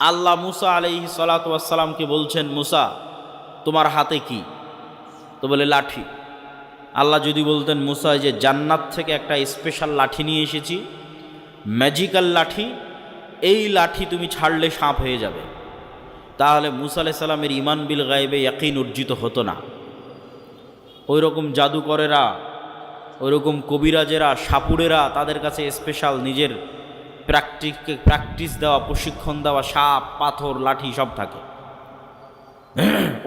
আল্লাহ মুসা আলাইহিস সালাতু ওয়াস সালামকে বলছেন, মুসা তোমার হাতে কি? তো বলে লাঠি। আল্লাহ যদি বলতেন, মুসা যে জান্নাত থেকে একটা স্পেশাল লাঠি নিয়ে এসেছি, ম্যাজিক্যাল লাঠি, এই লাঠি তুমি ছাড়লে সাপ হয়ে যাবে, তাহলে মুসা আলাইহিস সালামের ঈমান বিল গায়বে ইয়াকিন অর্জিত হতো না। ওই রকম জাদুকরেরা, ওই রকম কবিরাজেরা, সাপুড়েরা, তাদের কাছে স্পেশাল নিজের প্র্যাকটিস দেওয়া, প্রশিক্ষণ দেওয়া সাপ, পাথর, লাঠি সব থাকে,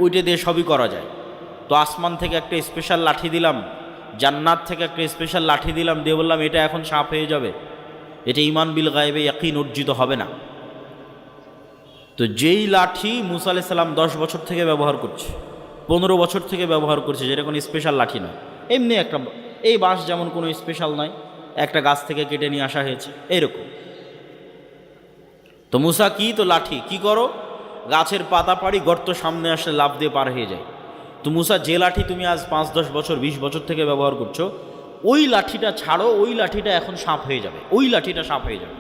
ওইটা দিয়ে সবই করা যায়। তো আসমান থেকে একটা স্পেশাল লাঠি দিলাম, জান্নাত থেকে একটা স্পেশাল লাঠি দিলাম, দিয়ে বললাম এটা এখন সাপ হয়ে যাবে, এটা ঈমান বিল গায়বে ইয়াকিন অর্জিত হবে না। তো যেই লাঠি মুসা আলাইহিস সালাম 10 বছর থেকে ব্যবহার করছে, 15 বছর থেকে ব্যবহার করছে, যেটা কোনো স্পেশাল লাঠি নয়, এমনি একটা, এই বাঁশ যেমন কোনো স্পেশাল নয়, একটা গাছ থেকে কেটে নিয়ে আসা হয়েছে, এইরকম। তো মুসা কি? তো লাঠি। কি করো? গাছের পাতা পাড়ি, গর্ত সামনে আসলে লাফ দিয়ে পার হয়ে যায়। তো মুসা, যে লাঠি তুমি আজ 5-10 বছর 20 বছর থেকে ব্যবহার করছো, ওই লাঠিটা ছাড়ো, ওই লাঠিটা এখন সাপ হয়ে যাবে, ওই লাঠিটা সাপ হয়ে যাবে।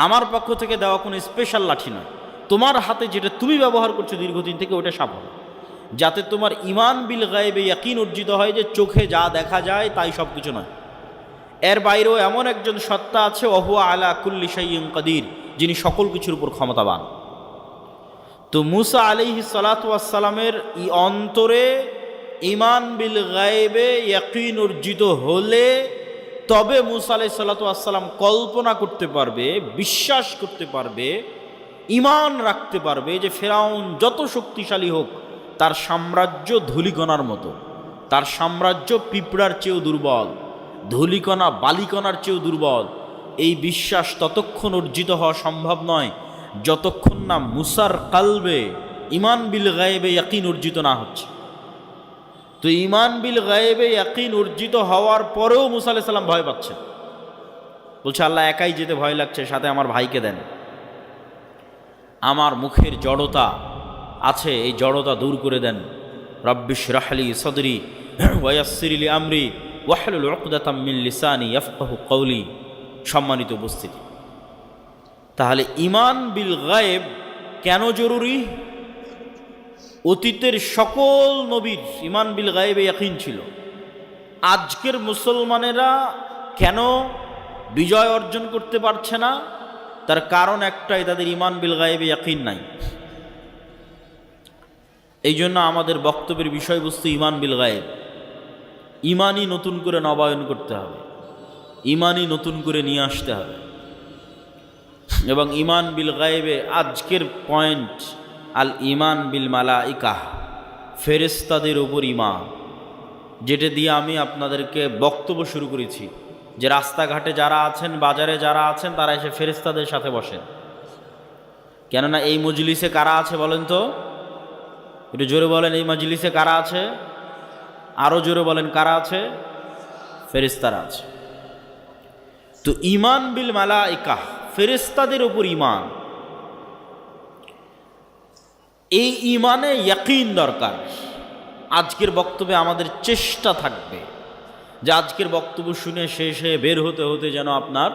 আমার পক্ষ থেকে দেওয়া কোনো স্পেশাল লাঠি নয়, তোমার হাতে যেটা তুমি ব্যবহার করছো দীর্ঘদিন থেকে, ওটা সাপ হবে, যাতে তোমার ঈমান বিল গায়বে ইয়াকিন অর্জিত হয় যে চোখে যা দেখা যায় তাই সব কিছু নয়, এর বাইরেও এমন একজন সত্তা আছে, ওহুয়া আলা কুল্লি শাইইন কাদির, যিনি সকল কিছুর উপর ক্ষমতাবান। তো মুসা আলাইহিস সালাতু ওয়াস সালামের অন্তরে ঈমান বিল গায়বে ইয়াকিন অর্জিত হলে তবে মুসা আলাইহিস সালাতু ওয়াস সালাম কল্পনা করতে পারবে, বিশ্বাস করতে পারবে, ঈমান রাখতে পারবে যে ফেরাউন যত শক্তিশালী হোক, তার সাম্রাজ্য ধূলিকণার মতো, তার সাম্রাজ্য পিঁপড়ার চেয়েও দুর্বল, ধূলিকণা বালিকণার চেয়েও দুর্বল। এই বিশ্বাস ততক্ষণ অর্জিত হওয়া সম্ভব নয় যতক্ষণ না মুসার কালবে ঈমান বিল গায়বে ইয়াকিন অর্জিত না হচ্ছে। তো ঈমান বিল গায়বে ইয়াকিন অর্জিত হওয়ার পরেও মুসা আলাইহিস সালাম ভয় পাচ্ছেন, বলছে আল্লাহ একাই যেতে ভয় লাগছে, সাথে আমার ভাইকে দেন, আমার মুখের জড়তা আছে, এই জড়তা দূর করে দেন। রব্বি ইশরাহ লি সাদরি ওয়া ইয়াসসির লি আমরি ওয়াহলুল উকদাতাম মিন লিসানি ইয়াফকাহু কওলি। সম্মানিত উপস্থিতি, তাহলে ঈমান বিল গায়ব কেন জরুরি? অতীতের সকল নবীর ঈমান বিল গায়বে ইয়াকিন ছিল। আজকের মুসলমানেরা কেন বিজয় অর্জন করতে পারছে না? তার কারণ একটাই, তাদের ঈমান বিল গায়বে ইয়াকিন নাই। এই জন্য আমাদের বক্তব্যের বিষয়বস্তু ঈমান বিল গায়ব। ঈমানই নতুন করে নবায়ন করতে হবে, ঈমানই নতুন করে নিয়ে আসতে হবে। এবং ঈমান বিল গায়বে আজকের পয়েন্ট, আল ঈমান বিল মালাইকাহ, ফেরেশতাদের উপর ঈমান, যেটা দিয়ে আমি আপনাদেরকে বক্তব্য শুরু করেছি, যে রাস্তাঘাটে যারা আছেন, বাজারে যারা আছেন, তারা এসে ফেরেশতাদের সাথে বসেন। কেননা এই মজলিসে কারা আছে বলেন তো? একটু জোরে বলেন, এই মজলিসে কারা আছে? আরও জোরে বলেন, কারা আছে? ফেরেশতারা আছে। তো ঈমান বিল মালাইকাহ, ফেরেশতাদের উপর ঈমান, এই ঈমানে ইয়াকিন দরকার। আজকের বক্তব্যে আমাদের চেষ্টা থাকবে যে আজকের বক্তব্য শুনে শেষ হয়ে বের হতে হতে যেন আপনার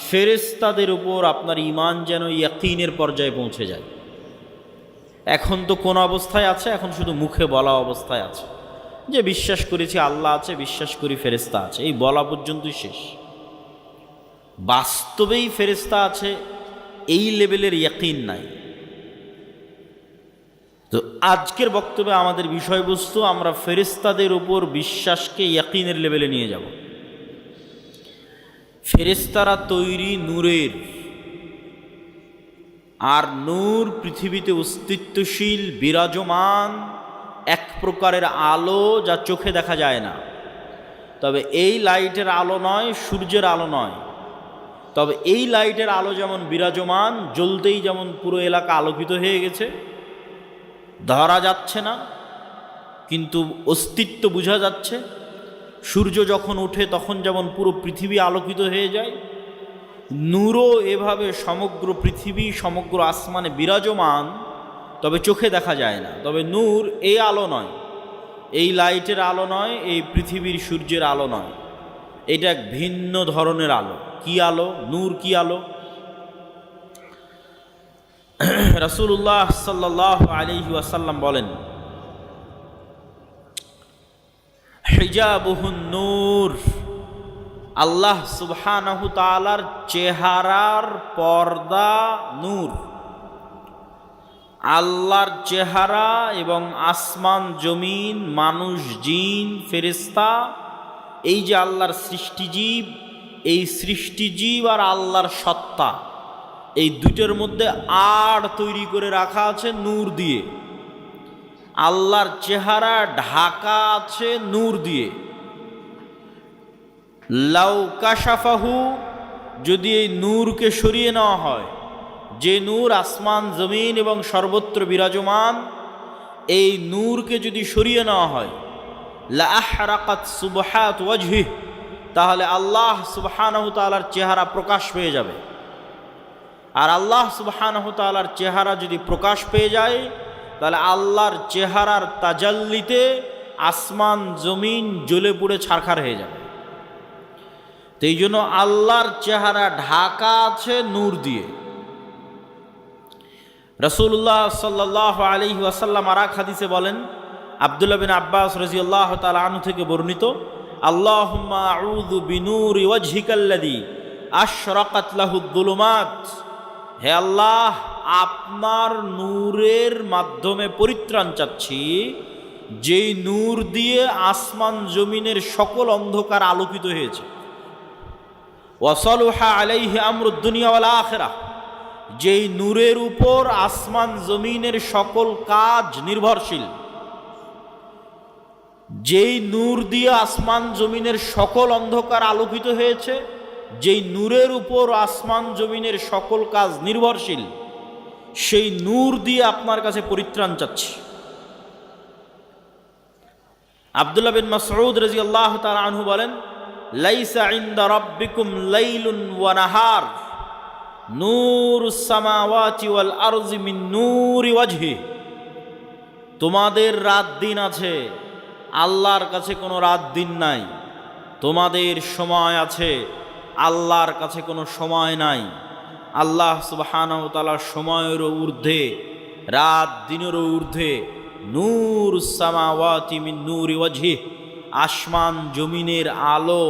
ফেরেশতাদের উপর আপনার ঈমান যেন ইয়াকিনের পর্যায়ে পৌঁছে যায়। এখন তো কোন অবস্থায় আছে? এখন শুধু মুখে বলা অবস্থায় আছে, যে বিশ্বাস করেছি আল্লাহ আছে, বিশ্বাস করি ফেরেশতা আছে, এই বলা পর্যন্তই শেষ। বাস্তবেই ফেরেশতা আছে এই লেভেলের ইয়াকিন নাই। তো আজকের বক্তব্যে আমাদের বিষয়বস্তু, আমরা ফেরেশতাদের উপর বিশ্বাসকে ইয়াকিনের লেভেলে নিয়ে যাব। ফেরেশতারা তৈরি নূরের, আর নূর পৃথিবীতে অস্তিত্বশীল বিরাজমান এক প্রকারের আলো, যা চোখে দেখা যায় না। তবে এই লাইটের আলো নয়, সূর্যের আলো নয়, তবে এই লাইটের আলো যেমন বিরাজমান, জ্বলতেই যেমন পুরো এলাকা আলোকিত হয়ে গেছে, ধরা যাচ্ছে না কিন্তু অস্তিত্ব বোঝা যাচ্ছে। সূর্য যখন ওঠে তখন যেমন পুরো পৃথিবী আলোকিত হয়ে যায়, নূরও এভাবে সমগ্র পৃথিবী, সমগ্র আসমানে বিরাজমান, তবে চোখে দেখা যায় না। তবে নূর এই আলো নয়, এই লাইটের আলো নয়, এই পৃথিবীর সূর্যের আলো নয়, এটা এক ভিন্ন ধরনের আলো। কি আলো? নূর কি আলো? রাসূলুল্লাহ সাল্লাল্লাহু আলাইহি ওয়াসাল্লাম বলেন, হিজাবুহুন নূর, আল্লাহ সুবহানাহু তাআলার চেহারার পর্দা নূর। আল্লাহর চেহারা এবং আসমান জমিন, মানুষ, জিন, ফেরেশতা, এই যে আল্লাহর সৃষ্টিজীব, এই সৃষ্টিজীব আর আল্লাহর সত্তা, এই দুটোর মধ্যে আড় তৈরি করে রাখা আছে নূর দিয়ে। আল্লাহর চেহারা ঢাকা আছে নূর দিয়ে। লাউ কাশাফাহু, যদি এই নূরকে সরিয়ে নেওয়া হয়, যে নূর আসমান জমিন এবং সর্বত্র বিরাজমান, এই নূরকে যদি সরিয়ে নেওয়া হয়, লা আহরাকাত সুবহাত ওয়াজহি, তাহলে আল্লাহ সুবহানাহু তাআলার চেহারা প্রকাশ পেয়ে যাবে। আর আল্লাহ সুবহানাহু তাআলার চেহারা যদি প্রকাশ পেয়ে যায়, তাহলে আল্লাহর চেহারার তাজাল্লিতে আসমান জমিন জ্বলে পুড়ে ছারখার হয়ে যাবে। তো এই জন্য আল্লাহর চেহারা ঢাকা আছে নূর দিয়ে। রাসূলুল্লাহ সাল্লাল্লাহু আলাইহি ওয়াসাল্লাম আর এক হাদিসে বলেন, আব্দুল্লাহ বিন আব্বাস রাদিয়াল্লাহু তাআলা আনহু থেকে বর্ণিত, আল্লাহুম্মা আউযু বিনূরি ওয়াজহিকাল্লাযী আশরাকাত লাহুদ যুলুমাত, হে আল্লাহ, আপনার নূরের মাধ্যমে পরিত্রাণ চাচ্ছি, যেই নূর দিয়ে আসমান জমিনের সকল অন্ধকার আলোকিত হয়েছে। ওয়াসালুহা আলাইহি আমরুদ দুনিয়া ওয়াল আখিরাহ, যেই নূরের উপর আসমান জমিনের সকল কাজ নির্ভরশীল। যেই নূর দিয়ে আসমান জমিনের সকল অন্ধকার আলোকিত হয়েছে, যেই নূরের উপর আসমান জমিনের সকল কাজ নির্ভরশীল, সেই নূর দিয়ে আপনার কাছে পরিত্রাণ চাচ্ছি। আব্দুল্লাহ বিন মাসউদ রাদিয়াল্লাহু তাআলা আনহু বলেন, লাইসা ইনদা রাব্বিকুম লাইলুন ওয়া নাহার নূরুস সামাওয়াতি ওয়াল আরজি মিন নূরি ওয়াজহি, তোমাদের রাত দিন আছে, আল্লাহর কাছে কোনো রাত দিন নাই। তোমাদের সময় আছে, আল্লাহর কাছে কোনো সময় নাই। আল্লাহ সুবহানাহু ওয়া তাআলা সময়েরও ঊর্ধ্বে, রাত দিনেরও ঊর্ধ্বে। নূরুস সামাওয়াতি মিন নূরি ওয়াজহি, আসমান জমিনের আলো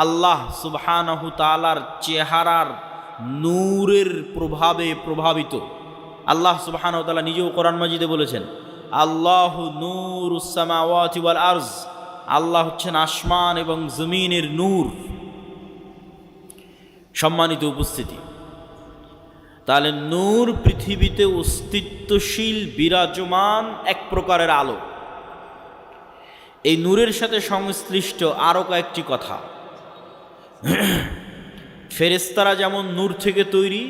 আল্লাহ সুবহানাহু তাআলার চেহারার নূরের প্রভাবে প্রভাবিত। আল্লাহ সুবহানাহু ওয়া তাআলা নিজেও কোরআন মাজিদে বলেছেন, আল্লাহু নূরুস সামাওয়াতি ওয়াল আরজ, আল্লাহ হচ্ছেন আসমান এবং জমিনের নূর। সম্মানিত উপস্থিতি, তাহলে নূর পৃথিবীতে অস্তিত্বশীল বিরাজমান এক প্রকারের আলো। এই নূরের সাথে সংশ্লিষ্ট আরও কয়েকটি কথা। ফেরেশতারা যেমন নূর থেকে তৈরি,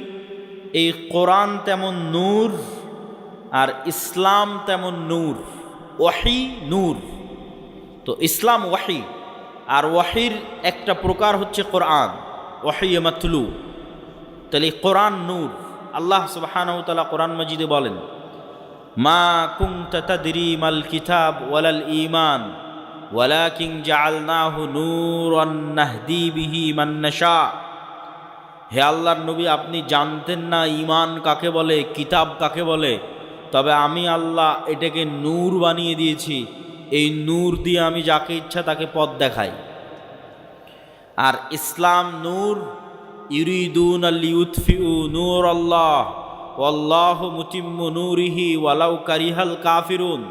এই কোরআন তেমন নূর, আর ইসলাম তেমন নূর। ওয়াহি নূর, তো ইসলাম ওয়াহি, আর ওয়াহির একটা প্রকার হচ্ছে কোরআন, ওয়াহি মাতলু। তাহলে কোরআন নূর। আল্লাহ সুবহানাহু ওয়া তাআলা কোরআন মাজিদে বলেন, মা কুনতা তাদরি মাল কিতাব ওয়ালাল ঈমান ওয়ালাকিন জাআলনাহু নূরান নাহদি বিহি মান নাশা। হে আল্লাহর নবী, আপনি জানতেন না ঈমান কাকে বলে, কিতাব কাকে বলে, তবে আমি আল্লাহ এটাকে নূর বানিয়ে দিয়েছি। এই নূর দিয়ে আমি যাকে ইচ্ছা তাকে পথ দেখাই। আর ইসলাম নূর, ইউরিদুনা লিউতফিউ নূর আল্লাহ ওয়াল্লাহু মুতিম্মু নূরিহি ওয়ালাউ কারিহাল কাফিরুন।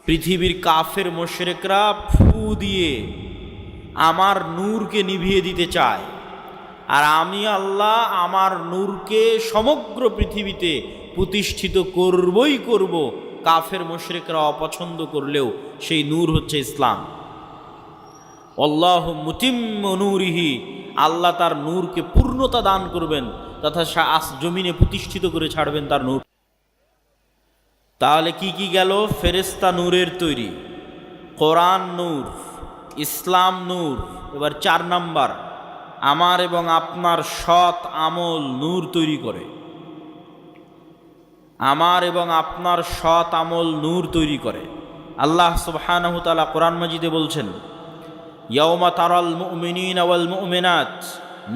পৃথিবীর কাফের মুশরিকরা ফু দিয়ে আমার নূরকে নিভিয়ে দিতে চায়, আর আমি আল্লাহ আমার নূরকে সমগ্র পৃথিবীতে প্রতিষ্ঠিত করবই করব। কাফের মুশরিকরা অপছন্দ করলেও সেই নূর হচ্ছে ইসলাম। আল্লাহু মুতিম্মু নূরিহি, আল্লাহ তার নূরকে পূর্ণতা দান করবেন তথা জমিনে প্রতিষ্ঠিত করে ছাড়বেন তার নূর। তাহলে কি কি গেল? ফেরেশতা নূরের তৈরি, কোরআন নূর, ইসলাম নূর। এবার 4 নাম্বার, আমার এবং আপনার সৎ আমল নূর তৈরি করে। আমার এবং আপনার সৎ আমল নূর তৈরি করে। আল্লাহ সুবহানাহু ওয়া তাআলা কোরআন মাজিদে বলছেন, ইয়াউমা তারাল মুমিনিনা ওয়াল মুমিনাত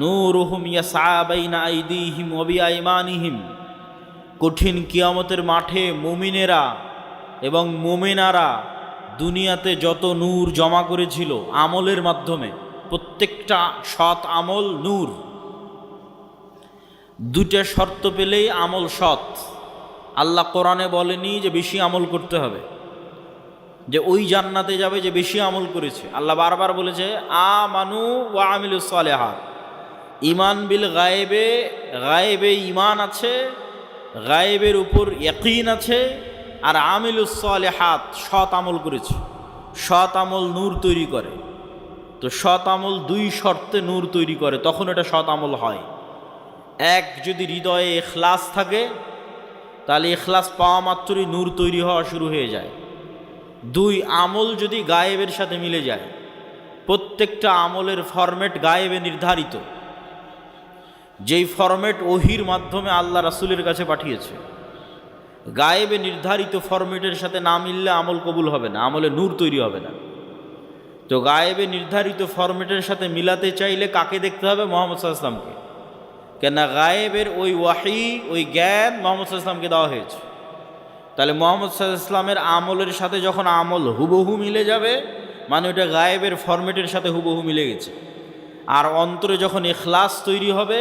নূরুহুম ইয়াসআ বাইনা আইদিহিম ওয়া বিআইমানিহিম কঠিন কিয়ামতের মাঠে মুমিনেরা এবং মুমিনারা দুনিয়াতে যত নূর জমা করেছিল আমলের মাধ্যমে, প্রত্যেকটা সৎ আমল নূর। দুটা শর্ত পেলেই আমল সৎ। আল্লাহ কোরআনে বলেনি যে বেশি আমল করতে হবে, যে ওই জান্নাতে যাবে যে বেশি আমল করেছে। আল্লাহ বারবার বলেছে আমানু ওয়া আমিলুস সালিহাত। ঈমান বিল গায়েবে, গায়েবে ঈমান আছে, গায়েবের উপর ইয়াকিন আছে, আর আমিলুস সালিহাত সৎ আমল করেছে। সৎ আমল নূর তৈরি করে। তো সৎ আমল দুই শর্তে নূর তৈরি করে, তখন এটা সৎ আমল হয়। এক, যদি হৃদয়ে ইখলাস থাকে তাহলে ইখলাস পাওয়া মাত্রই নূর তৈরি হওয়া শুরু হয়ে যায়। দুই, আমল যদি গায়েবের সাথে মিলে যায়। প্রত্যেকটা আমলের ফরম্যাট গায়েবে নির্ধারিত, যেই ফরম্যাট ওহির মাধ্যমে আল্লাহ রাসূলের কাছে পাঠিয়েছে। গায়েবে নির্ধারিত ফরম্যাটের সাথে না মিললে আমল কবুল হবে না, আমলে নূর তৈরি হবে না। তো গায়েবে নির্ধারিত ফরম্যাটের সাথে মিলাতে চাইলে কাকে দেখতে হবে? মুহাম্মদ সাল্লাল্লাহু আলাইহি ওয়াসাল্লামকে। কেননা গায়েবের ওই ওয়াহি, ওই জ্ঞান মুহাম্মদ সাল্লাল্লাহু আলাইহি ওয়াসাল্লামকে দেওয়া হয়েছে। তাহলে মুহাম্মদ সাল্লাল্লাহু আলাইহি ওয়াসাল্লামের আমলের সাথে যখন আমল হুবহু মিলে যাবে, মানে ওটা গায়েবের ফরম্যাটের সাথে হুবহু মিলে গেছে। আর অন্তরে যখন ইখলাস তৈরি হবে,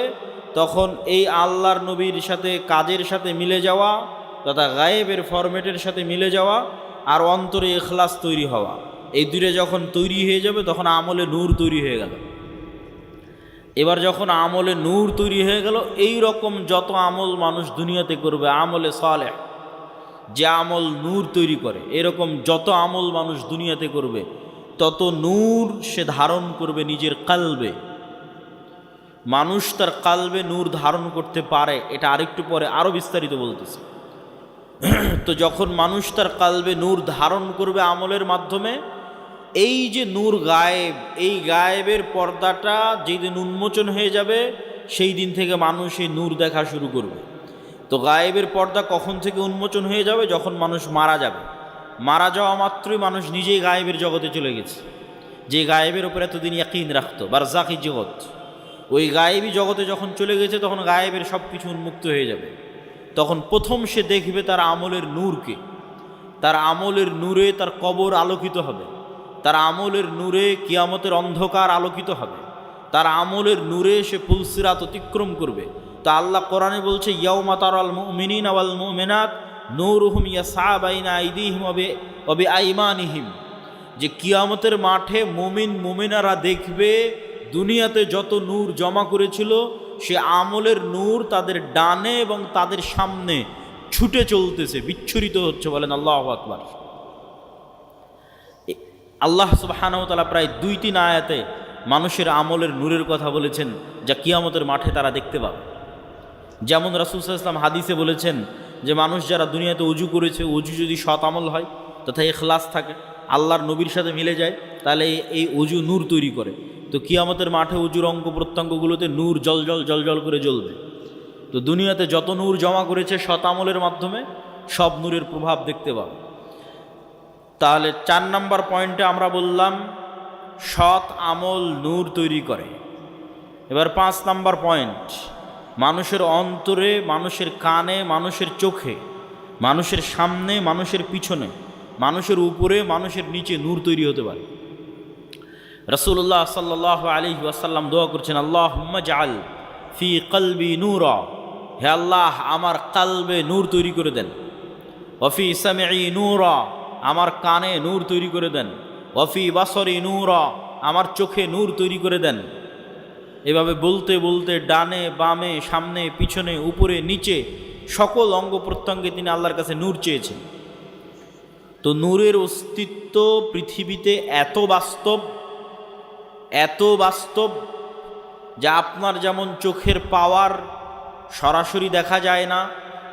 তখন এই আল্লাহর নবীর সাথে কাজের সাথে মিলে যাওয়া তথা গায়েবের ফরম্যাটের সাথে মিলে যাওয়া আর অন্তরে ইখলাস তৈরি হওয়া, এই দুটো যখন তৈরি হয়ে যাবে তখন আমলে নূর তৈরি হয়ে গেল। এবার যখন আমলে নূর তৈরি হয়ে গেল, এই রকম যত আমল মানুষ দুনিয়াতে করবে, আমলে সালেহ, যে আমল নূর তৈরি করে, এরকম যত আমল মানুষ দুনিয়াতে করবে তত নূর সে ধারণ করবে নিজের কালবে। মানুষ তার কালবে নূর ধারণ করতে পারে, এটা আরেকটু পরে আরও বিস্তারিত বলতেছে। তো যখন মানুষ তার কালবে নূর ধারণ করবে আমলের মাধ্যমে, এই যে নূর গায়েব, এই গায়েবের পর্দাটা যেদিন উন্মোচন হয়ে যাবে সেই দিন থেকে মানুষ এই নূর দেখা শুরু করবে। তো গায়েবের পর্দা কখন থেকে উন্মোচন হয়ে যাবে? যখন মানুষ মারা যাবে। মারা যাওয়া মাত্রই মানুষ নিজেই গায়েবের জগতে চলে গেছে। যে গায়েবের ওপর এতদিন ইয়াকিন রাখতো, বারজাকি জগৎ, ওই গায়েবী জগতে যখন চলে গেছে তখন গায়েবের সব কিছু উন্মুক্ত হয়ে যাবে। তখন প্রথম সে দেখবে তার আমলের নূরকে। তার আমলের নূরে তার কবর আলোকিত হবে, তার আমলের নূরে কিয়ামতের অন্ধকার আলোকিত হবে, তার আমলের নূরে সে পুলসিরাত অতিক্রম করবে। তা আল্লাহ কোরআনে বলছে ইয়াউমা তারাল মুমিনিনা ওয়াল মুমিনাত নূরুহুম ইয়াসআ বাইনা আইদিহিম ওয়া বিআইমানিহিম, যে কিয়ামতের মাঠে মুমিন মুমিনারা দেখবে দুনিয়াতে যত নূর জমা করেছিল সে আমলের নূর তাদের ডানে এবং তাদের সামনে ছুটে চলতেছে, বিচ্ছুরিত হচ্ছে। বলেন আল্লাহু আকবার। আল্লাহ সুবহানাহু ওয়া তাআলা প্রায় 2-3 আয়াতে মানুষের আমলের নূরের কথা বলেছেন, যা কিয়ামতের মাঠে তারা দেখতে পাবে। যেমন রাসূল সাল্লাল্লাহু আলাইহি ওয়াসাল্লাম হাদিসে বলেছেন যে মানুষ যারা দুনিয়াতে উজু করেছে, উজু যদি সৎ আমল হয় তথা ইখলাস থাকে, আল্লাহর নবীর সাথে মিলে যায়, তাহলে এই উজু নূর তৈরি করে। তো কিয়ামতের মাঠে উজুর অঙ্গ প্রত্যঙ্গগুলোতে নূর জল জল করে জ্বলবে। তো দুনিয়াতে যত নূর জমা করেছে সৎ আমলের মাধ্যমে, সব নূরের প্রভাব দেখতে পাবে। তাহলে 4 নম্বর পয়েন্টে আমরা বললাম সৎ আমল নূর তৈরি করে। এবার 5 নম্বর পয়েন্ট, মানুষের অন্তরে, মানুষের কানে, মানুষের চোখে, মানুষের সামনে, মানুষের পিছনে, মানুষের উপরে, মানুষের নিচে নূর তৈরি হতে পারে। রাসূলুল্লাহ সাল্লাল্লাহু আলাইহি ওয়াসাল্লাম দোয়া করছেন আল্লাহুম্মা জাআল ফি কলবি নূরা, হে আল্লাহ আমার কালবে নূর তৈরি করে দেন। ওয়া ফি সামঈ নূরা, আমার কানে নূর তৈরি করে দেন। ওয়া ফি বাসরি নূরা, আমার চোখে নূর তৈরি করে দেন। এভাবে বলতে বলতে ডানে বামে, সামনে পিছনে, উপরে নিচে সকল অঙ্গ প্রত্যঙ্গে তিনি আল্লাহর কাছে নূর চেয়েছেন। তো নূরের অস্তিত্ব পৃথিবীতে এত বাস্তব যা আপনার যেমন চোখের পাওয়ার সরাসরি দেখা যায় না,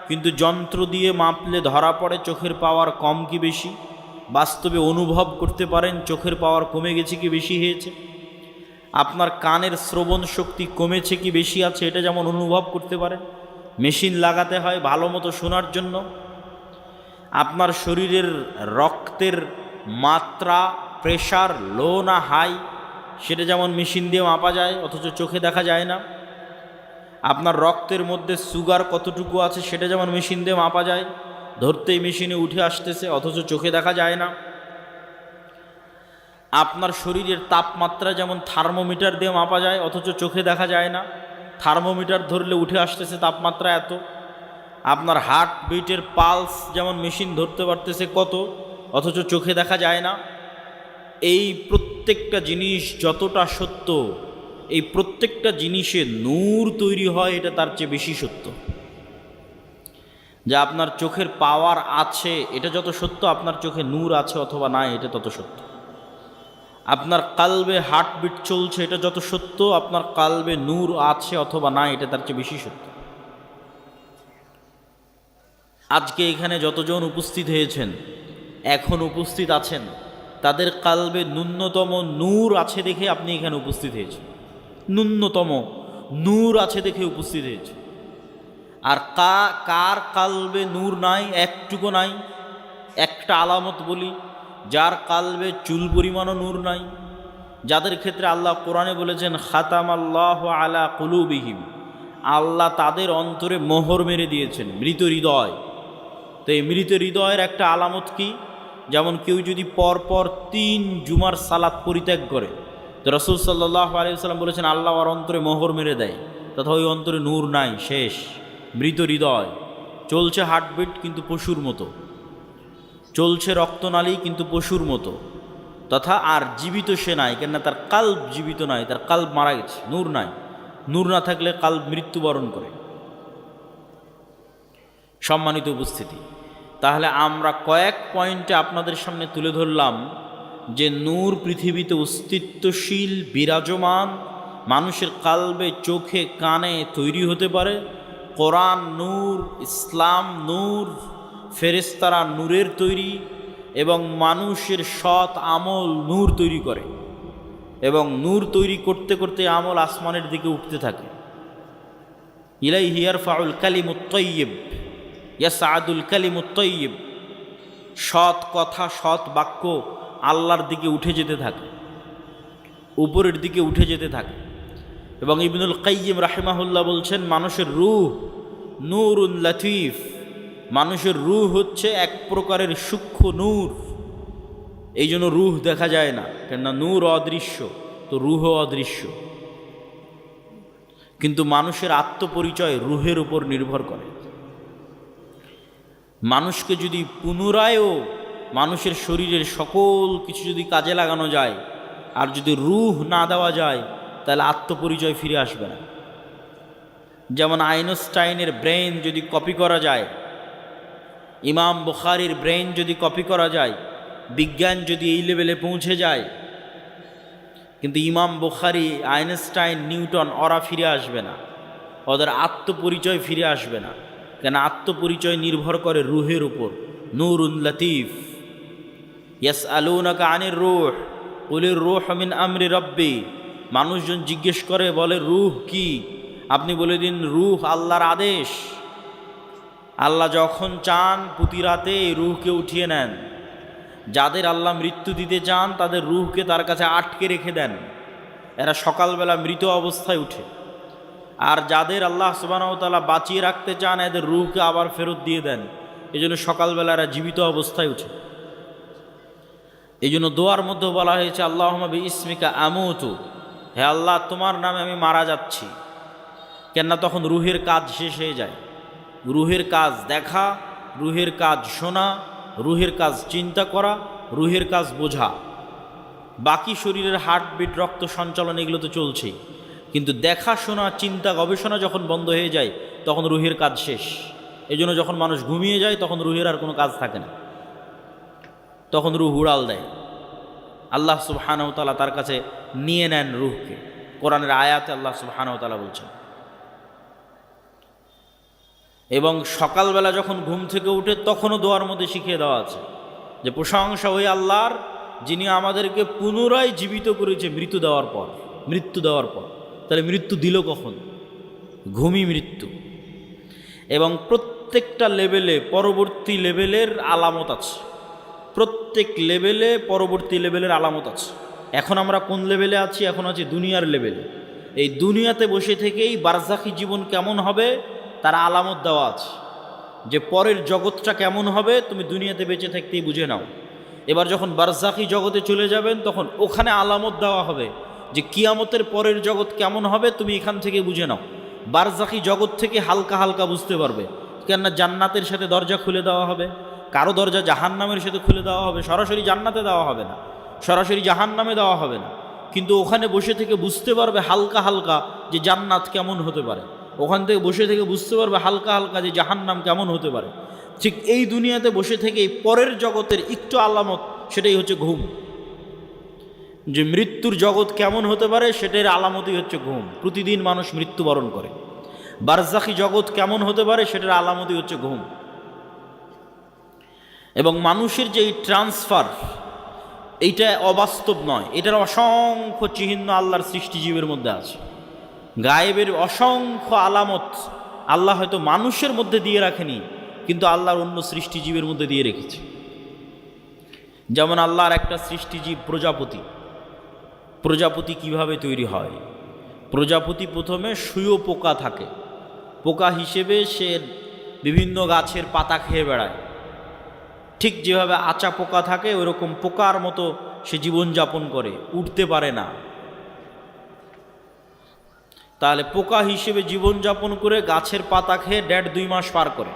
কিন্তু যন্ত্র দিয়ে মাপলে ধরা পড়ে চোখের পাওয়ার কম কি বেশি। বাস্তবে অনুভব করতে পারেন চোখের পাওয়ার কমে গেছে কি বেশি হয়েছে। আপনার কানের শ্রবণ শক্তি কমেছে কি বেশি আছে, এটা যেমন অনুভব করতে পারেন। মেশিন লাগাতে হয় ভালো মতো শোনার জন্য। আপনার শরীরের রক্তের মাত্রা, প্রেশার লো না হাই, সেটা যেমন মেশিন দিয়ে মাপা যায়, অথচ চোখে দেখা যায় না। আপনার রক্তের মধ্যে সুগার কতটুকু আছে সেটা যেমন মেশিন দিয়ে মাপা যায়, ধরতেই মেশিনে উঠে আসতেছে, অথচ চোখে দেখা যায় না। আপনার শরীরের তাপমাত্রা যেমন থার্মোমিটার দিয়ে মাপা যায়, অথচ চোখে দেখা যায় না, থার্মোমিটার ধরলে উঠে আসতেছে তাপমাত্রা এত। আপনার হার্ট বিটের পালস যেমন মেশিন ধরতে পারতেছে কত, অথচ চোখে দেখা যায় না। এই প্রত্যেকটা জিনিস যতটা সত্য, এই প্রত্যেকটা জিনিসে নূর তৈরি হয়, এটা তার চেয়ে বেশি সত্য। যা আপনার চোখের পাওয়ার আছে এটা যত সত্য, আপনার চোখে নূর আছে অথবা নাই এটা তত সত্য। আপনার কালবে হার্টবিট চলছে এটা যত সত্য, আপনার কালবে নূর আছে অথবা নাই এটা তার চেয়ে বেশি সত্য। আজকে এখানে যতজন উপস্থিত হয়েছেন, এখন উপস্থিত আছেন, তাদের কালবে ন্যূনতম নূর আছে দেখে আপনি এখানে উপস্থিত হয়েছেন, ন্যূনতম নূর আছে দেখে উপস্থিত হয়েছে। আর কার কালবে নূর নাই, একটুকু নাই। একটা আলামত বলি, যার কালবে চুল পরিমাণও নূর নাই, যাদের ক্ষেত্রে আল্লাহ কোরআনে বলেছেন খাতামাল্লাহু আলা কুলুবিহিম, আল্লাহ তাদের অন্তরে মোহর মেরে দিয়েছেন, মৃত হৃদয়। তো এই মৃত হৃদয়ের একটা আলামত কি? যেমন কেউ যদি পরপর 3 জুমার সালাত পরিত্যাগ করে, তো রাসূল সাল্লাল্লাহু আলাইহি ওয়াসাল্লাম বলেছেন আল্লাহ ওর অন্তরে মোহর মেরে দেয়, তথা ওই অন্তরে নূর নাই, শেষ, মৃত হৃদয়। চলছে হার্টবিট কিন্তু পশুর মতো, চলছে রক্তনালী কিন্তু পশুর মতো, তথা আর জীবিত সে নাই, কেননা তার কাল্ব জীবিত নাই, তার কাল্ব মারা গেছে, নূর নাই। নূর না থাকলে কাল্ব মৃত্যুবরণ করে। সম্মানিত উপস্থিতি, তাহলে আমরা কয়েক পয়েন্টে আপনাদের সামনে তুলে ধরলাম যে নূর পৃথিবীতে অস্তিত্বশীল, বিরাজমান, মানুষের কালবে, চোখে, কানে তৈরি হতে পারে। কোরআন নূর, ইসলাম নূর, ফেরেশতারা নূরের তৈরি, এবং মানুষের সৎ আমল নূর তৈরি করে, এবং নূর তৈরি করতে করতে আমল আসমানের দিকে উঠতে থাকে। ইলাইহি ইয়ারফাউল কালিমুত তাইয়্যিব ইয়াসআদুল কালিমুত তাইয়্যিব, সৎ কথা, সৎ বাক্য আল্লাহর দিকে উঠে যেতে থাকে, উপরের দিকে উঠে যেতে থাকে। এবং ইবনুল কাইয়্যিম রাহিমাহুল্লাহ বলছেন মানুষের রূহ নূরুন লাতীফ, মানুষের রূহ হচ্ছে এক প্রকারের সূক্ষ্ম নূর। এই জন্য রূহ দেখা যায় না, কেননা নূর অদৃশ্য, তো রূহ অদৃশ্য। কিন্তু মানুষের আত্মপরিচয় রূহের উপর নির্ভর করে। মানুষকে যদি পুনরায়ও মানুষের শরীরের সকল কিছু যদি কাজে লাগানো যায়, আর যদি রূহ না দেওয়া যায়, তাহলে আত্মপরিচয় ফিরে আসবে না। যেমন আইনস্টাইনের ব্রেন যদি কপি করা যায়, ইমাম বুখারীর ব্রেন যদি কপি করা যায়, বিজ্ঞান যদি এই লেভেলে পৌঁছে যায়, কিন্তু ইমাম বুখারী, আইনস্টাইন, নিউটন ওরা ফিরে আসবে না, ওদের আত্মপরিচয় ফিরে আসবে না। কেন? আত্মপরিচয় নির্ভর করে রূহের উপর। নূরুন লতিফ। ইয়াসআলুনাকা আনির রূহ কুলির রূহ মিন আমরি রব্বি। মানুষজন জিজ্ঞেস করে, বলে রূহ কি? আপনি বলে দিন রূহ আল্লাহর আদেশ। আল্লাহ যখন চান প্রতি রাতে এই রূহকে উঠিয়ে নেন। যাদের আল্লাহ মৃত্যু দিতে চান তাদের রূহকে তার কাছে আটকে রেখে দেন, এরা সকালবেলা মৃত অবস্থায় উঠে। আর যাদের আল্লাহ সুবহানাহু ওয়া তাআলা বাঁচিয়ে রাখতে চান, এদের রূহকে আবার ফেরত দিয়ে দেন। এই জন্য সকালবেলা এরা জীবিত অবস্থায় উঠে। এই জন্য দোয়ার মধ্যে বলা হয়েছে আল্লাহুম্মা বিইসমিকা আমুতু, হে আল্লাহ তোমার নামে আমি মারা যাচ্ছি। কেননা তখন রূহের কাজ শেষ হয়ে যায়। রূহের কাজ দেখা, রূহের কাজ শোনা, রূহের কাজ চিন্তা করা, রূহের কাজ বোঝা। বাকি শরীরের হার্টবিট, রক্ত সঞ্চালন এগুলো তো চলছেই, কিন্তু দেখা, শোনা, চিন্তা, গবেষণা যখন বন্ধ হয়ে যায় তখন রূহের কাজ শেষ। এই জন্য যখন মানুষ ঘুমিয়ে যায় তখন রূহের আর কোনো কাজ থাকে না, তখন রূহ উড়াল দেয়। আল্লাহ সুবহানাহু ওয়া তাআলা তার কাছে নিয়ে নেন রূহকে। কোরআনের আয়াতে আল্লাহ সুবহানাহু ওয়া তাআলা বলছেন। এবং সকালবেলা যখন ঘুম থেকে উঠে তখনও দোয়ার মধ্যে শিখিয়ে দেওয়া আছে যে প্রশংসা ওই আল্লাহর, যিনি আমাদেরকে পুনরায় জীবিত করেছে মৃত্যু দেওয়ার পর। তাহলে মৃত্যু দিল কখন? ঘুমই মৃত্যু। এবং প্রত্যেকটা লেভেলে পরবর্তী লেভেলের আলামত আছে, প্রত্যেক লেভেলে পরবর্তী লেভেলের আলামত আছে। এখন আমরা কোন লেভেলে আছি? এখন আছি দুনিয়ার লেভেলে। এই দুনিয়াতে বসে থেকেই বারজাখি জীবন কেমন হবে তার আলামত দেওয়া আছে, যে পরের জগৎটা কেমন হবে তুমি দুনিয়াতে বেঁচে থাকতেই বুঝে নাও। এবার যখন বারজাখি জগতে চলে যাবেন তখন ওখানে আলামত দেওয়া হবে যে কিয়ামতের পরের জগৎ কেমন হবে তুমি এখান থেকে বুঝে নাও। বারজাখি জগৎ থেকে হালকা হালকা বুঝতে পারবে, কেননা জান্নাতের সাথে দরজা খুলে দেওয়া হবে, কারো দরজা জাহান্নামের সাথে খুলে দেওয়া হবে, সরাসরি জান্নাতে দেওয়া হবে না, সরাসরি জাহান্নামে দেওয়া হবে না, কিন্তু ওখানে বসে থেকে বুঝতে পারবে হালকা হালকা যে জান্নাত কেমন হতে পারে, ওখান থেকে বসে থেকে বুঝতে পারবে হালকা হালকা যে জাহান্নাম কেমন হতে পারে। ঠিক এই দুনিয়াতে বসে থেকে এই পরের জগতের একটু আলামত, সেটাই হচ্ছে ঘুম। যে মৃত্যুর জগৎ কেমন হতে পারে সেটার আলামতই হচ্ছে ঘুম। প্রতিদিন মানুষ মৃত্যুবরণ করে। বারজাখি জগৎ কেমন হতে পারে সেটার আলামতই হচ্ছে ঘুম। এবং মানুষের যে এই ট্রান্সফার, এইটা অবাস্তব নয়, এটার অসংখ্য চিহ্ন আল্লাহর সৃষ্টিজীবের মধ্যে আছে। গায়েবের অসংখ্য আলামত আল্লাহ হয়তো মানুষের মধ্যে দিয়ে রাখেনি, কিন্তু আল্লাহর অন্য সৃষ্টিজীবের মধ্যে দিয়ে রেখেছে। যেমন আল্লাহর একটা সৃষ্টিজীব প্রজাপতি। প্রজাপতি কিভাবে তৈরি হয়? প্রজাপতি প্রথমে শুঁয়ো পোকা থাকে, পোকা হিসেবে সে বিভিন্ন গাছের পাতা খেয়ে বেড়ায়। ঠিক যেভাবে আচা পোকা থাকে ওইরকম পোকার মতো সে জীবনযাপন করে, উঠতে পারে না। তাহলে পোকা হিসেবে জীবনযাপন করে গাছের পাতা খেয়ে 1.5-2 মাস পার করে।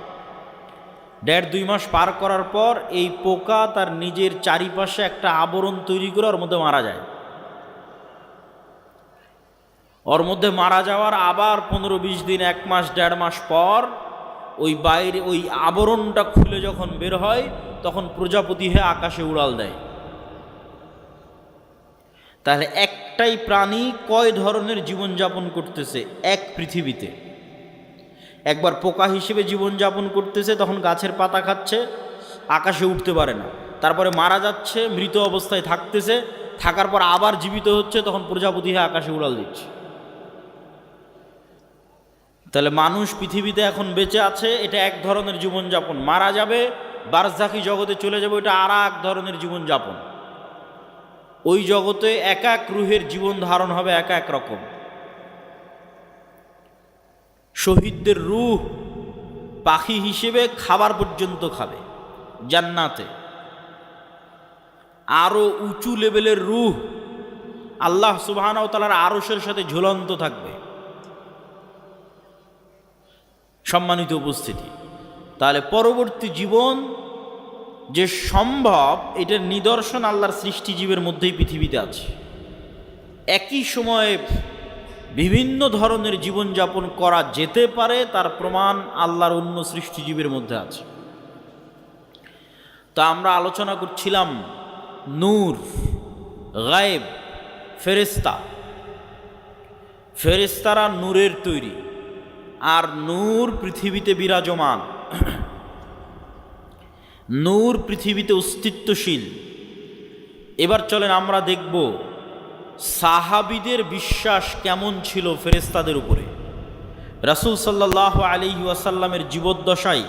1.5-2 মাস পার করার পর এই পোকা তার নিজের চারিপাশে একটা আবরণ তৈরি করে ওর মধ্যে মারা যায়। ওর মধ্যে মারা যাওয়ার আবার 15-20 দিন, 1 মাস 1.5 মাস পর ওই বাইরে ওই আবরণটা খুলে যখন বের হয় তখন প্রজাপতি হয়ে আকাশে উড়াল দেয়। তাহলে একটাই প্রাণী কয় ধরনের জীবনযাপন করতেছে এক পৃথিবীতে? একবার পোকা হিসেবে জীবনযাপন করতেছে, তখন গাছের পাতা খাচ্ছে, আকাশে উঠতে পারে না, তারপরে মারা যাচ্ছে, মৃত অবস্থায় থাকতেছে, থাকার পর আবার জীবিত হচ্ছে, তখন প্রজাপতি হয়ে আকাশে উড়াল দিচ্ছে। তাহলে মানুষ পৃথিবীতে এখন বেঁচে আছে, এটা এক ধরনের জীবনযাপন। মারা যাবে, বারজাখি জগতে চলে যাবে, এটা আর এক ধরনের জীবনযাপন। ওই জগতে এক এক রুহের জীবন ধারণ হবে এক এক রকম। শহীদদের রূহ পাখি হিসেবে খাবার পর্যন্ত খাবে জান্নাতে। আরো উঁচু লেভেলের রূহ আল্লাহ সুবহানাহু ওয়া তাআলার আরশের সাথে ঝুলন্ত থাকবে। সম্মানিত উপস্থিতি, তাহলে পরবর্তী জীবন যে সম্ভব, এটার নিদর্শন আল্লাহর সৃষ্টিজীবের মধ্যেই পৃথিবীতে আছে। একই সময়ে বিভিন্ন ধরনের জীবনযাপন করা যেতে পারে, তার প্রমাণ আল্লাহর অন্য সৃষ্টিজীবের মধ্যে আছে। তা আমরা আলোচনা করছিলাম নূর, গায়েব, ফেরেশতা। ফেরেশতারা নূরের তৈরি, আর নূর পৃথিবীতে বিরাজমান, নূর পৃথিবীতে অস্তিত্বশীল। এবার চলেন আমরা দেখব সাহাবীদের বিশ্বাস কেমন ছিল ফেরেশতাদের উপরে। রাসূল সাল্লাল্লাহু আলাইহি ওয়াসাল্লামের জীবদ্দশায়